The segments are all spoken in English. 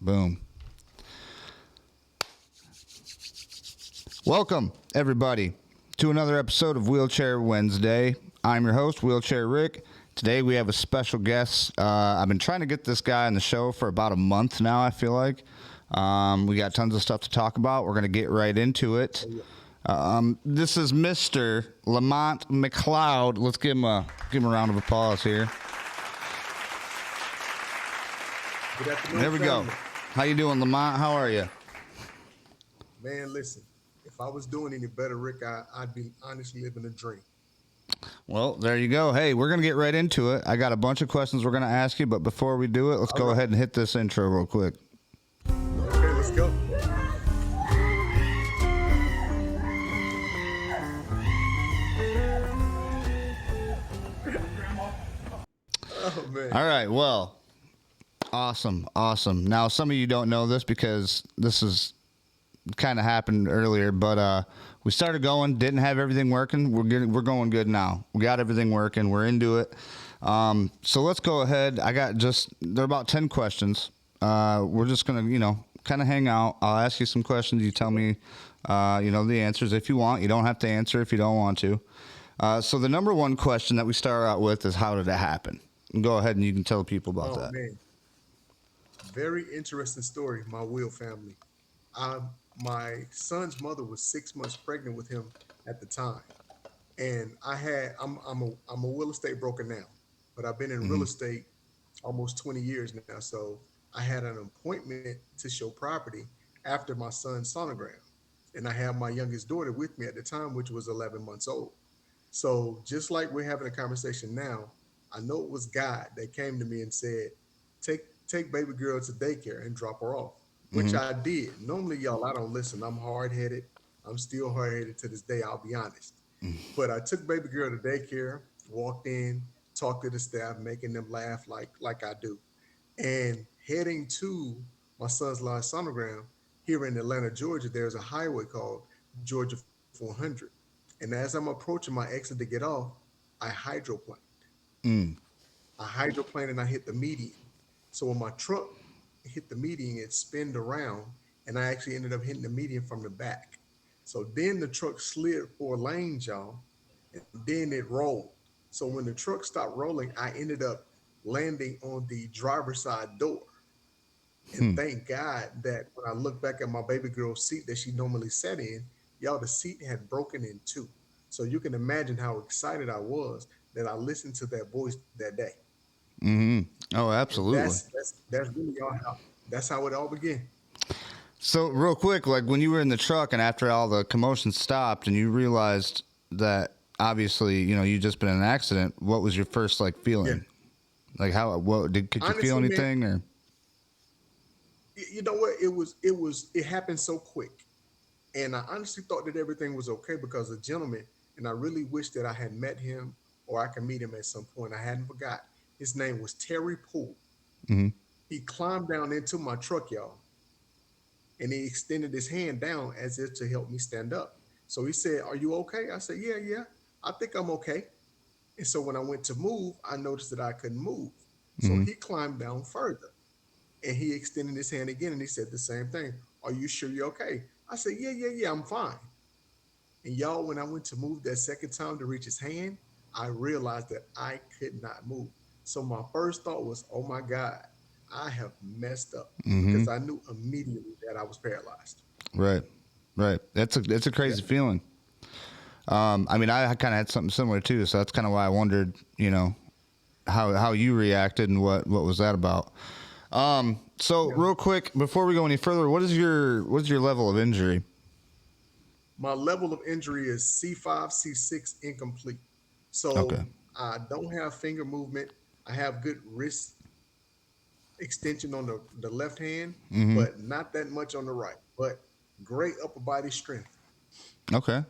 Boom. Welcome, everybody, to another episode of Wheelchair Wednesday. I'm your host, Wheelchair Rick. Today we have a special guest. I've been trying to get this guy on the show for about a month now, I feel like. We got tons of stuff to talk about. We're going to get right into it. This is Mr. Lamont Mcleod. Let's give him a round of applause here. Good afternoon, there we family. go. How you doing, Lamont? How are you? Man, listen, if I was doing any better, Rick, I'd be honestly living a dream. Well, there you go. Hey, we're going to get right into it. I got a bunch of questions we're going to ask you, but before we do it, let's go ahead and hit this intro real quick. Okay, let's go. Oh, man. All right, well, awesome. Now, some of you don't know this because this is kind of happened earlier, but we started going, didn't have everything working. We're going good now. We got everything working. We're into it. So let's go ahead. There are about 10 questions. We're just going to, kind of hang out. I'll ask you some questions. You tell me, the answers if you want. You don't have to answer if you don't want to. So the number one question that we start out with is, how did it happen? Go ahead and you can tell people about that. Man. Very interesting story, my Will family. My son's mother was 6 months pregnant with him at the time. And I'm a real estate broker now, but I've been in real estate almost 20 years now. So I had an appointment to show property after my son's sonogram. And I had my youngest daughter with me at the time, which was 11 months old. So just like we're having a conversation now, I know it was God that came to me and said, take baby girl to daycare and drop her off, which I did. Normally, y'all, I don't listen. I'm hard-headed. I'm still hard-headed to this day, I'll be honest. But I took baby girl to daycare, walked in, talked to the staff, making them laugh like I do. And heading to my son's last sonogram, here in Atlanta, Georgia, there's a highway called Georgia 400. And as I'm approaching my exit to get off, I hydroplaned. I hydroplaned and I hit the median. So when my truck hit the median, it spinned around, and I actually ended up hitting the median from the back. So then the truck slid 4 lanes, y'all, and then it rolled. So when the truck stopped rolling, I ended up landing on the driver's side door. And thank God that when I look back at my baby girl's seat that she normally sat in, y'all, the seat had broken in 2. So you can imagine how excited I was that I listened to that voice that day. Oh, absolutely. That's really that's how it all began. So real quick, like when you were in the truck and after all the commotion stopped and you realized that obviously, you just been in an accident, what was your first feeling? Like could you feel anything, man, or? You know what? It happened so quick. And I honestly thought that everything was okay because a gentleman, and I really wish that I had met him or I could meet him at some point. I hadn't forgot. His name was Terry Poole. He climbed down into my truck, y'all, and he extended his hand down as if to help me stand up. So he said, "Are you okay?" I said, yeah, I think I'm okay. And so when I went to move, I noticed that I couldn't move. So he climbed down further, and he extended his hand again, and he said the same thing. "Are you sure you're okay?" I said, yeah, I'm fine. And y'all, when I went to move that second time to reach his hand, I realized that I could not move. So my first thought was, oh my God, I have messed up, because I knew immediately that I was paralyzed. Right. It's a crazy feeling. I kind of had something similar too, so that's kind of why I wondered, how you reacted and what was that about. Real quick, before we go any further, what's your level of injury? My level of injury is C5, C6 incomplete. So okay. I don't have finger movement. I have good wrist extension on the left hand, but not that much on the right. But great upper body strength. Okay.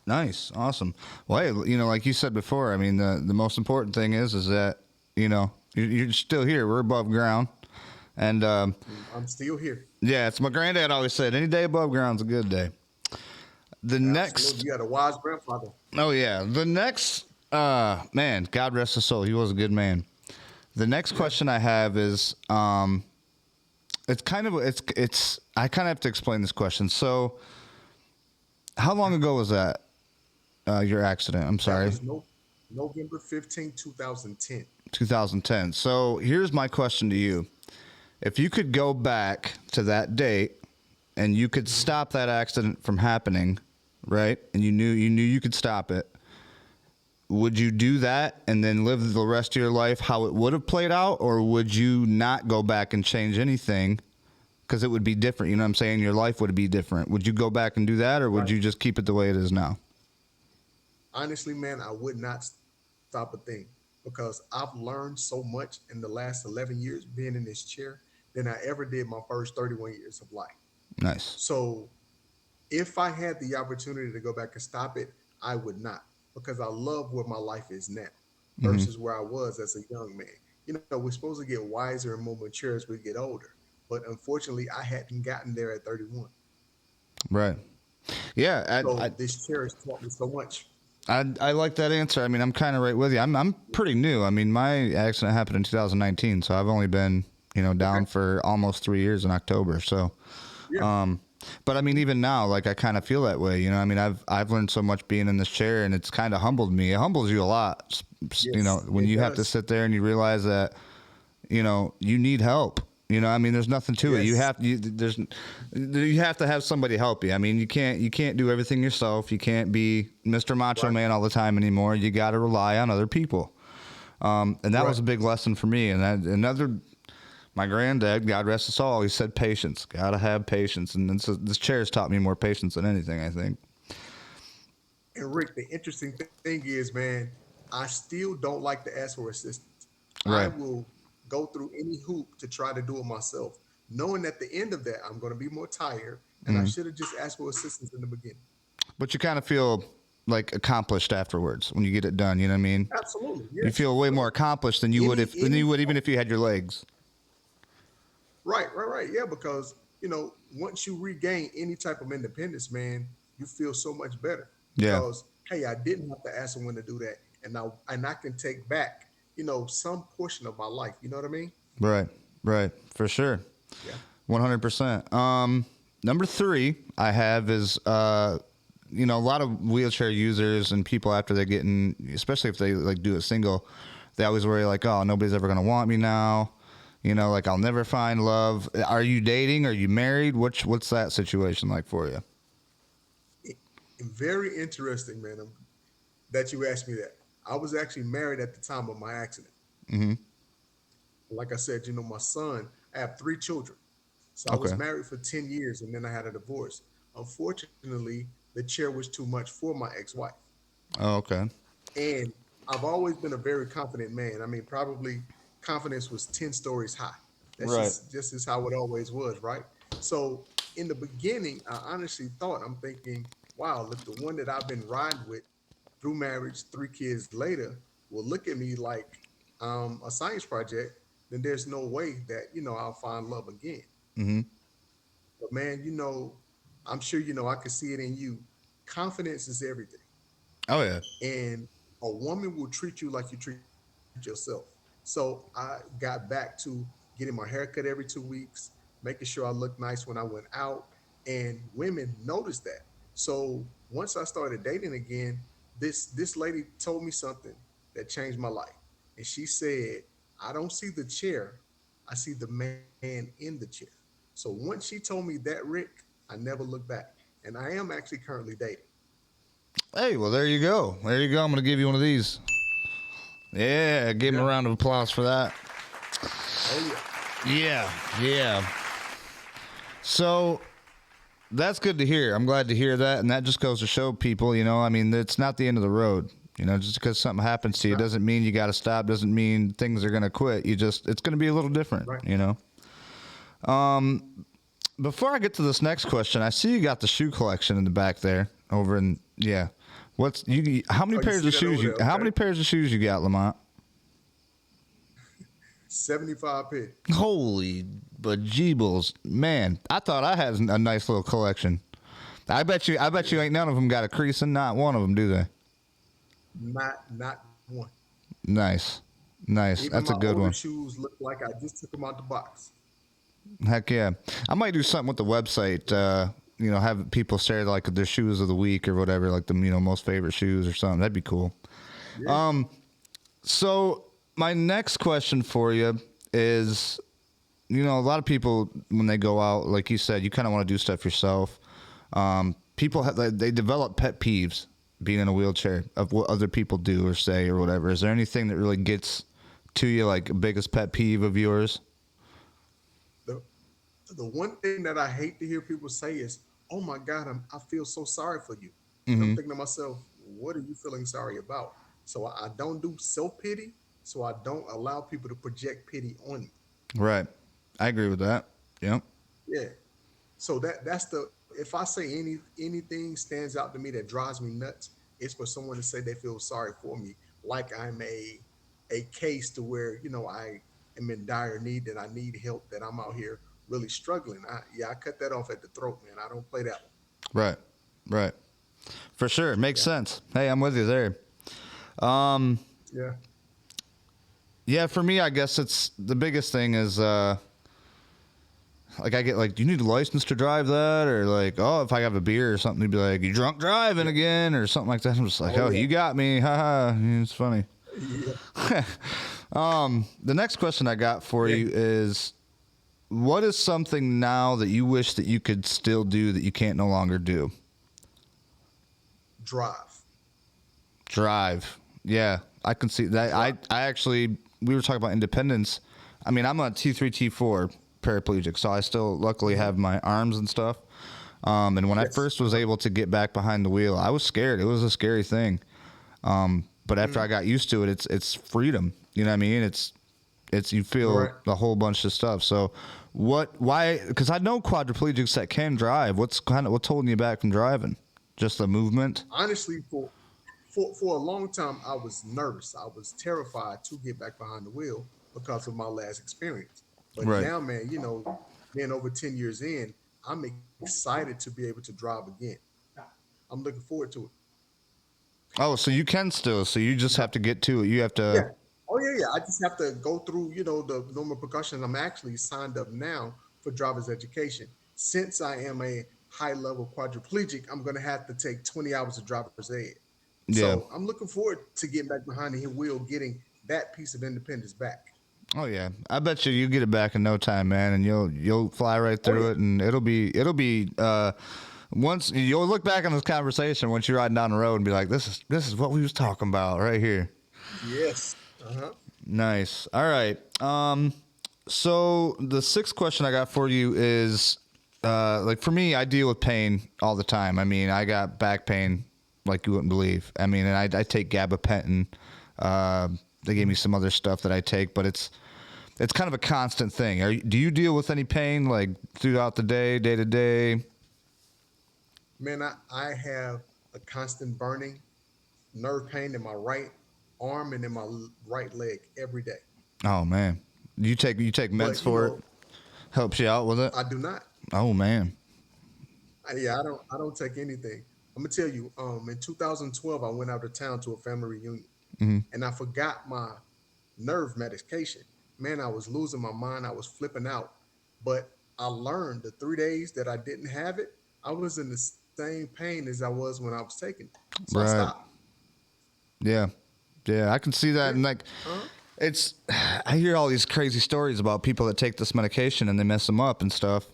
Nice. Awesome. Well, hey, like you said before, the most important thing is that, you're still here. We're above ground. And I'm still here. Yeah, it's my granddad always said, any day above ground's a good day. You had a wise grandfather. Oh, yeah. The next, man, God rest his soul. He was a good man. The next question I have is, it's kind of it's. I kind of have to explain this question. So, how long ago was that? Your accident. I'm That sorry. was November 15, 2010. 2010. So here's my question to you: if you could go back to that date and you could stop that accident from happening, right? And you knew you could stop it. Would you do that and then live the rest of your life how it would have played out, or would you not go back and change anything because it would be different? You know what I'm saying? Your life would be different. Would you go back and do that, or would Right. you just keep it the way it is now? Honestly, man, I would not stop a thing because I've learned so much in the last 11 years being in this chair than I ever did my first 31 years of life. Nice. So if I had the opportunity to go back and stop it, I would not because I love where my life is now Hmm. versus where I was as a young man. We're supposed to get wiser and more mature as we get older, but unfortunately, I hadn't gotten there at 31. Right. Yeah. So this chair has taught me so much. I like that answer. I mean, I'm kind of right with you. I'm pretty new. I mean, my accident happened in 2019, so I've only been down Okay. for almost 3 years in October. So, Yeah. um, but I mean, even now, like I kind of feel that way. I mean, I've learned so much being in this chair, and it's kind of humbled me. It humbles you a lot. Yes, When it you have to does. sit there and you realize that you need help. I mean, there's nothing to it. Yes. You have to have somebody help you. I mean, you can't do everything yourself. You can't be Mr. Macho Right. Man all the time anymore. You got to rely on other people. And that was Right. a big lesson for me. And my granddad, God rest his soul, he said patience. Got to have patience. And this chair has taught me more patience than anything, I think. And Rick, the interesting thing is, man, I still don't like to ask for assistance. I Right. will go through any hoop to try to do it myself, knowing at the end of that I'm going to be more tired, and I Mhm. should have just asked for assistance in the beginning. But you kind of feel like accomplished afterwards when you get it done. You know what I mean? Absolutely, You yes. feel way more Because accomplished than any you would even if you had your legs. right. Yeah, because once you regain any type of independence, man, you feel so much better Yeah. because hey, I didn't have to ask someone to do that, and I can take back some portion of my life. You know what I mean? Right. Right. For sure. Yeah. 100%. Number three I have is, a lot of wheelchair users and people after they get in, especially if they like do it single, they always worry like, oh, nobody's ever going to want me now. Like I'll never find love. Are you dating? Are you married? What's that situation like for you? It- Very interesting, man. That you asked me that. I was actually married at the time of my accident. Hmm. Like I said, my son, I have three children. So I was Okay. married for 10 years and then I had a divorce. Unfortunately, the chair was too much for my ex wife. Oh, okay. And I've always been a very confident man. I mean, probably confidence was 10 stories high. That's Right. just as how it always was, right? So in the beginning, I honestly thought, I'm thinking, wow, if the one that I've been riding with through marriage, 3 kids later, will look at me like a science project, then there's no way that, I'll find love again. Hmm. But man, I'm sure I can see it in you. Confidence is everything. Oh yeah. And a woman will treat you like you treat yourself. So I got back to getting my hair cut every 2 weeks, making sure I looked nice when I went out, and women noticed that. So once I started dating again, this lady told me something that changed my life, and she said, "I don't see the chair, I see the man in the chair." So once she told me that, Rick, I never looked back, and I am actually currently dating. Hey, well there you go. There you go. I'm gonna give you one of these. Yeah, give him a Yeah. round of applause for that. Oh yeah. Yeah, yeah. So that's good to hear. I'm glad to hear that, and that just goes to show people, I mean, it's not the end of the road. Just because something happens to It's you not doesn't mean you got to stop. Doesn't mean things are gonna quit. It's gonna be a little different. right. Before I get to this next question, I see you got the shoe collection in the back there. Over in yeah. What's you? How many Oh, you pairs see of that shoes over you? there? How Okay. many pairs of shoes you got, Lamont? 75 pairs. Holy bejeebles, man! I thought I had a nice little collection. I bet you. I bet you ain't none of them got a crease in. Not one of them, do they? Not one. Nice, nice. Even That's a my good older one. shoes look like I just took them out the box. Heck yeah. I might do something with the website. Have people share like their shoes of the week or whatever, like the most favorite shoes or something. That'd be cool. Yeah. So my next question for you is, a lot of people when they go out, like you said, you kind of want to do stuff yourself. People they develop pet peeves being in a wheelchair of what other people do or say or whatever. Is there anything that really gets to you, like biggest pet peeve of yours? The the one thing that I hate to hear people say is, "Oh my God, I feel so sorry for you," and I'm Mm-hmm. thinking to myself, "What are you feeling sorry about?" So I don't do self pity. So I don't allow people to project pity on me. Right. I agree with that. Yep. Yeah. So that's the if I say anything stands out to me that drives me nuts, it's for someone to say they feel sorry for me, like I'm a case to where I am in dire need, that I need help, that I'm out here really struggling. I cut that off at the throat, man. I don't play that one. Right. Right. For sure. Makes Yeah, sense. Hey, I'm with you there. Um, yeah, yeah, for me, I guess it's the biggest thing is, like I get like, do you need a license to drive that? Or like, oh, if I have a beer or something, they'd be like, you drunk driving yeah. again or something like that. I'm just like, Oh oh, yeah, you got me. Ha ha. It's funny. yeah, The next question I got for yeah. you is, what is something now that you wish that you could still do that you can't no longer do? Drive, Drive. Yeah, I can see that. I, drive. I actually, we were talking about independence. I mean, I'm a T3, T4 paraplegic, so I still luckily Hmm. have my arms and stuff. And when I Yes. first was able to get back behind the wheel, I was scared. It was a scary thing. But after I Hmm. got used to it, it's freedom. You know what I mean? It's you feel Right. a whole bunch of stuff. So why? Because I know quadriplegics that can drive. What's holding you back from driving? Just the movement. Honestly, for a long time, I was nervous. I was terrified to get back behind the wheel because of my last experience. But Right. now, man, being over 10 years in, I'm excited to be able to drive again. I'm looking forward to it. Oh, so you can still. So you just have to get to it. You have to. Yeah. Oh yeah, yeah. I just have to go through, the normal precautions. I'm actually signed up now for driver's education. Since I am a high level quadriplegic, I'm gonna have to take 20 hours of driver's ed. Yeah. So I'm looking forward to getting back behind the wheel, getting that piece of independence back. Oh yeah. I bet you get it back in no time, man, and you'll fly right Oh through yeah. it, and it'll be. Once you'll look back on this conversation once you're riding down the road and be like, this is what we was talking about right here. Yes. Uh-huh. Nice. All right. So the sixth question I got for you is, like for me, I deal with pain all the time. I mean, I got back pain like you wouldn't believe. I mean, and I take gabapentin. They gave me some other stuff that I take, but it's kind of a constant thing. Do you deal with any pain like throughout the day to day? Man, I have a constant burning nerve pain in my right arm and in my right leg every day. Oh man, you take meds But for it. Helps you out with it. I do not. Oh man. Yeah, I don't take anything. I'm gonna tell you, in 2012 I went out of town to a family reunion Hmm. and I forgot my nerve medication. Man, I was losing my mind, I was flipping out. But I learned the 3 days that I didn't have it, I was in the same pain as I was when I was taking it. So I Right. stopped. Yeah. Yeah, I can see that. Yeah. And like, Uh-huh. it's, I hear all these crazy stories about people that take this medication and they mess them up and stuff.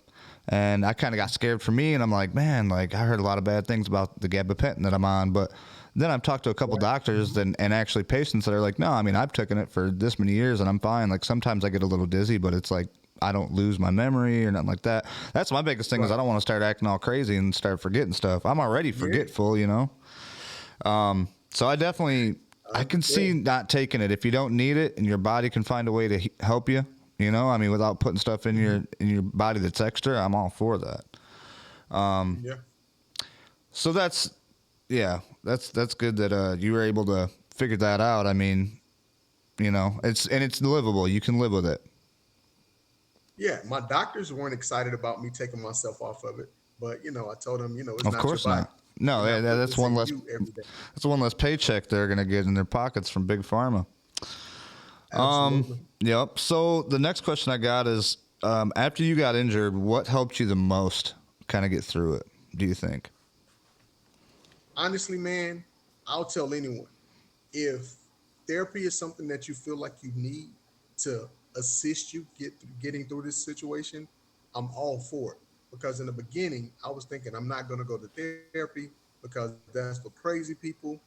And I kind of got scared for me. And I'm like, man, like I heard a lot of bad things about the gabapentin that I'm on. But then I've talked to a couple Right. doctors and actually patients that are like, no, I mean, I've taken it for this many years and I'm fine. Like sometimes I get a little dizzy, but it's like, I don't lose my memory or nothing like that. That's my biggest thing is Right. I don't want to start acting all crazy and start forgetting stuff. I'm already Yeah. forgetful. So I can see Understand. not taking it if you don't need it and your body can find a way to help you. I mean, without putting stuff in Hmm. your body that's extra, I'm all for that. Yeah. So that's good that you were able to figure that out. I mean, it's livable. You can live with it. Yeah. My doctors weren't excited about me taking myself off of it. But I told them, it's Of not your course body. not. No, You're not putting that's this one in less. you every day. That's one less paycheck they're gonna get in their pockets from big pharma. Absolutely. Yep. So the next question I got is, After you got injured, what helped you the most kind of get through it, do you think? Honestly, man, I'll tell anyone if therapy is something that you feel like you need to assist you getting through this situation, I'm all for it. Because in the beginning, I was thinking I'm not going to go to therapy because that's for crazy people.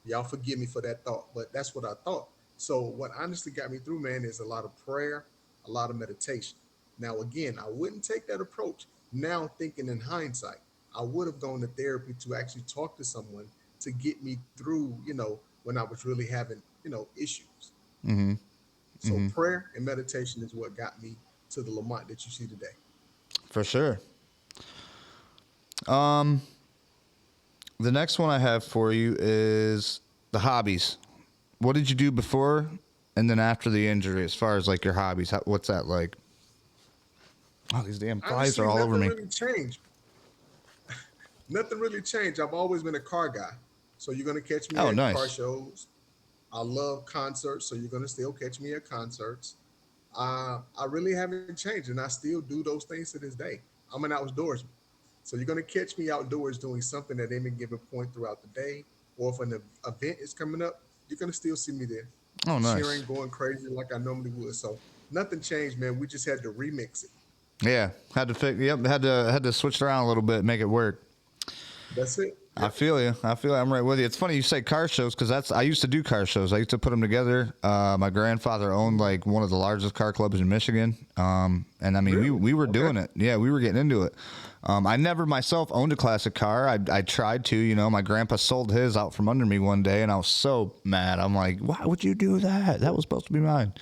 Y'all forgive me for that thought, but that's what I thought. So what honestly got me through, man, is a lot of prayer, a lot of meditation. Now, again, I wouldn't take that approach. Now, thinking in hindsight, I would have gone to therapy to actually talk to someone to get me through, when I was really having, issues. So prayer and meditation is what got me to the Lamont that you see today. For sure. The next one I have for you is the hobbies. What did you do before and then after the injury, as far as like your hobbies? What's that like? Oh, these damn flies are Honestly, all over nothing me. really changed. Nothing really changed. I've always been a car guy. So you're going to catch me Oh, at car nice. shows. I love concerts. So you're going to still catch me at concerts. I really haven't changed, and I still do those things to this day. I'm an outdoorsman. So you're going to catch me outdoors doing something at any given point throughout the day, or if an event is coming up, you're going to still see me there, Oh, nice. cheering, going crazy like I normally would. So nothing changed, man. We just had to remix it. Yeah, had to fix. Yep, had to switch it around a little bit, make it work. That's it. I Yep. feel you. I feel I'm right with you. It's funny you say car shows because I used to do car shows. I used to put them together. My grandfather owned like one of the largest car clubs in Michigan. And I mean Really? we were Okay. doing it. Yeah, we were getting into it. I never myself owned a classic car. I tried to. My grandpa sold his out from under me one day, and I was so mad. I'm like, why would you do that? That was supposed to be mine.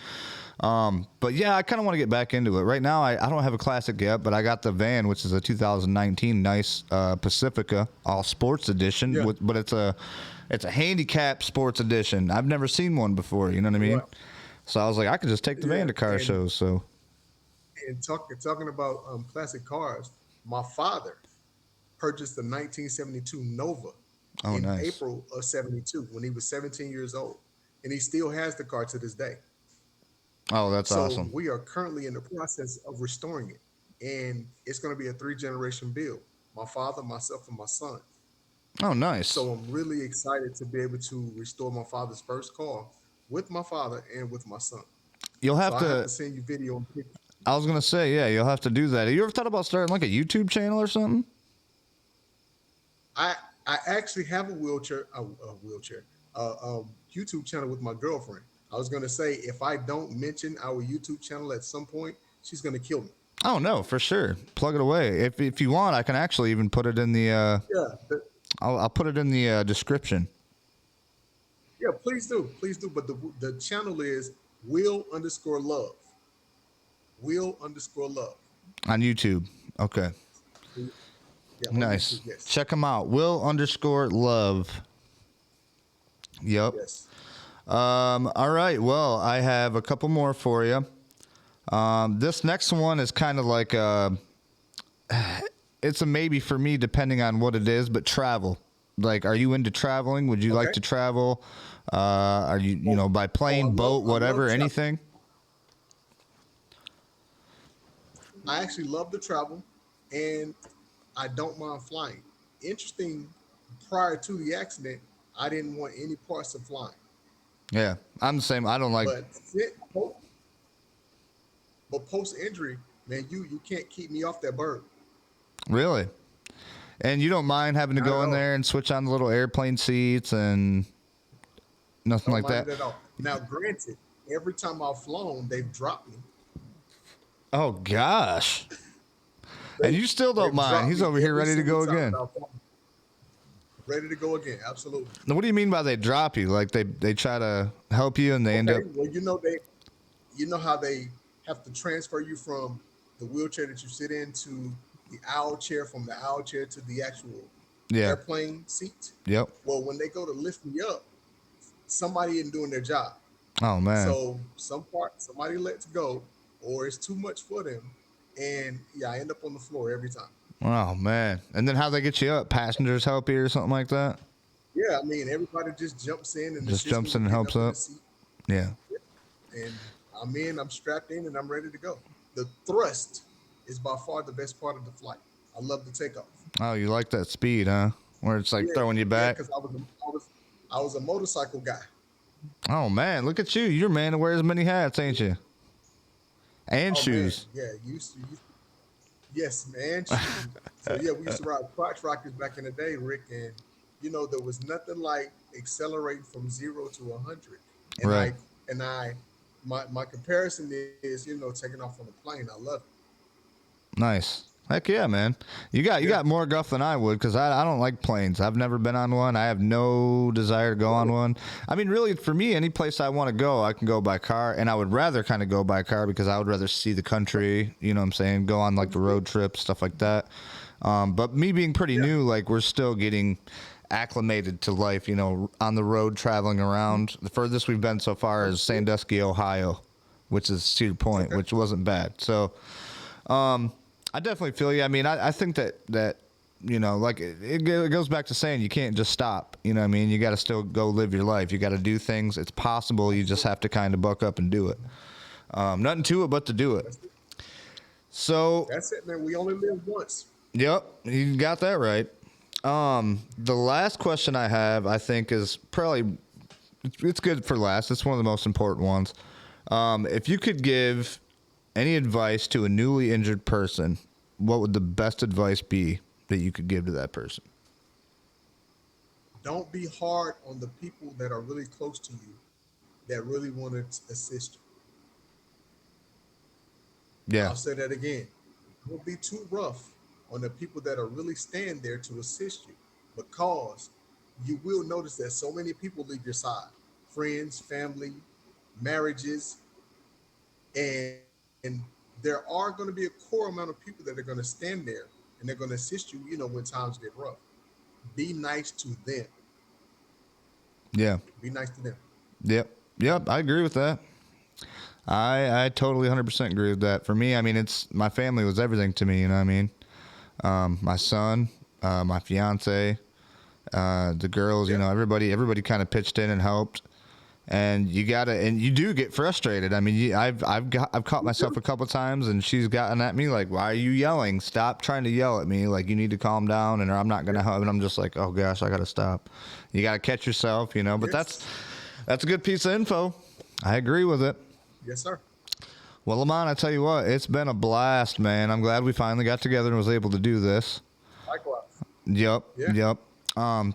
But yeah, I kind of want to get back into it. Right now, I don't have a classic yet, but I got the van, which is a 2019 nice Pacifica all sports edition. Yeah. But it's a handicap sports edition. I've never seen one before. You know what I mean? Right. So I was like, I could just take the van Yeah. to car shows. So And talking about classic cars, my father purchased the 1972 Nova oh, in nice. April of 72 when he was 17 years old. And he still has the car to this day. Oh, that's So awesome. we are currently in the process of restoring it. And it's going to be a three-generation build: my father, myself, and my son. Oh, nice. So I'm really excited to be able to restore my father's first car with my father and with my son. You'll So have I have to. to send you video and pictures. I was gonna say, yeah, you'll have to do that. Have you ever thought about starting like a YouTube channel or something? I I actually have a wheelchair, YouTube channel with my girlfriend. I was gonna say if I don't mention our YouTube channel at some point, she's gonna kill me. Oh no, for sure. Plug it away. If you want, I can actually even put it in the. Yeah, I'll put it in the description yeah. Please do. But the channel is will_love, will_love. on YouTube. Okay, Yeah, on YouTube. nice. Yes, Check them out. Will_love. Yep. yes. All right. Well, I have a couple more for you. This next one is kind of like it's a maybe for me depending on what it is, but travel. Like, are you into traveling? Would you like Okay. to travel? Are you Oh, by oh, plane, boat, I love whatever, travel. anything? I actually love to travel, and I don't mind flying. Interesting. Prior to the accident, I didn't want any parts of flying, Yeah, I'm the same. I don't like but but post injury, man, you can't keep me off that bird. really. And you don't mind having to Not at go in all. there and switch on the little airplane seats and nothing Don't like mind that. it at all. Now, granted, every time I've flown, they've dropped me. Oh gosh. And They you still don't they've mind. dropped He's me over here every ready to single go time again. that I've flown. Ready to go again. Absolutely. Now, what do you mean by they drop you? Like they try to help you and they end up. Okay. Well, you know how they have to transfer you from the wheelchair that you sit in to the owl chair, from the owl chair to the actual Yeah. airplane seat. Yep. Well, when they go to lift me up, somebody isn't doing their job. Oh man. So somebody lets go, or it's too much for them, and yeah, I end up on the floor every time. Oh man. And then how they get you up? Passengers help you or something like that? Yeah, I mean everybody just jumps in and Just assists me jumps in with and getting helps up in the up. seat, Yeah. and I'm in, I'm strapped in, and I'm ready to go. the thrust is by far the best part of the flight. I love the takeoff. Oh, you like that speed, huh? Where it's like Yeah, throwing you yeah, back. because I was a motorcycle guy. Oh man, look at you. You're a man who wears many hats, ain't you? And Oh man, shoes. yeah, yes, man. So yeah, we used to ride crotch rockets back in the day, Rick, and there was nothing like accelerating from 0 to 100. And Right. my comparison is taking off on a plane. I love it. Nice. Heck yeah, man. You got more guff than I would because I don't like planes. I've never been on one. I have no desire to go on one. I mean, really, for me, any place I want to go, I can go by car, and I would rather kind of go by car because I would rather see the country. You know what I'm saying? Go on like the road trips, stuff like that. But me being pretty Yeah. new, like we're still getting acclimated to life. On the road traveling around. The furthest we've been so far is Sandusky, Ohio, which is Cedar Point, Okay. which wasn't bad. So. I definitely feel you. I mean, I think that like it goes back to saying you can't just stop. You know what I mean? You got to still go live your life. You got to do things. It's possible. You just have to kind of buck up and do it. Nothing to it but to do it. That's it. So, That's it, man. We only live once. yep, you got that right. The last question I have, I think, is probably it's good for last. It's one of the most important ones. If you could give any advice to a newly injured person, what would the best advice be that you could give to that person? Don't be hard on the people that are really close to you that really want to assist you. Yeah, I'll say that again. Don't be too rough on the people that are really staying there to assist you because you will notice that so many people leave your side, friends, family, marriages, and there are going to be a core amount of people that are going to stand there and they're going to assist you, when times get rough. Be nice to them. yeah, Be nice to them. yep. I agree with that. I totally 100% agree with that. For me, I mean, it's my family was everything to me. You know what I mean? My son, my fiance, the girls. Yeah. Everybody kind of pitched in and helped. And you do get frustrated. I mean, I've caught myself a couple times, and she's gotten at me like, "Why are you yelling? Stop trying to yell at me! Like you need to calm down." And I'm not gonna help. And I'm just like, "Oh gosh, I gotta stop." You gotta catch yourself, But Yes. that's a good piece of info. I agree with it. Yes, sir. Well, Lamont, I tell you what, it's been a blast, man. I'm glad we finally got together and was able to do this. Likewise. Yep. Yeah. Yep.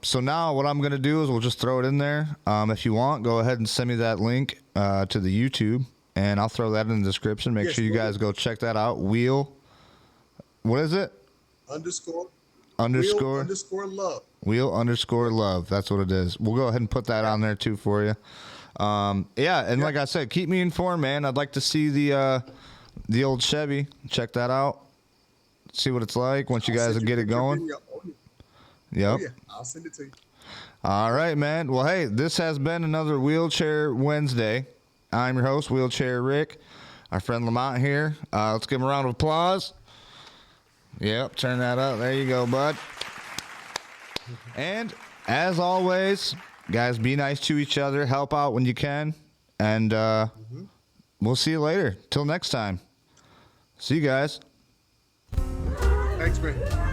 So now what I'm going to do is we'll just throw it in there. If you want, go ahead and send me that link to the YouTube, and I'll throw that in the description. Make Yes, sure you will guys do. go check that out. What is it? Underscore. Underscore. Wheel underscore love. Wheel underscore love. That's what it is. We'll go ahead and put that on there too for you. Yeah, and like I said, keep me informed, man. I'd like to see the old Chevy. Check that out. See what it's like once you I'll guys send get a it picture going. video. Oh, yeah. Yep. Oh, yeah. I'll send it to you. All right, man. Well, hey, this has been another Wheelchair Wednesday. I'm your host, Wheelchair Rick. Our friend Lamont here. Let's give him a round of applause. Yep, turn that up. There you go, bud. And as always, guys, be nice to each other. Help out when you can. And we'll see you later. Till next time. See you guys. Thanks, man.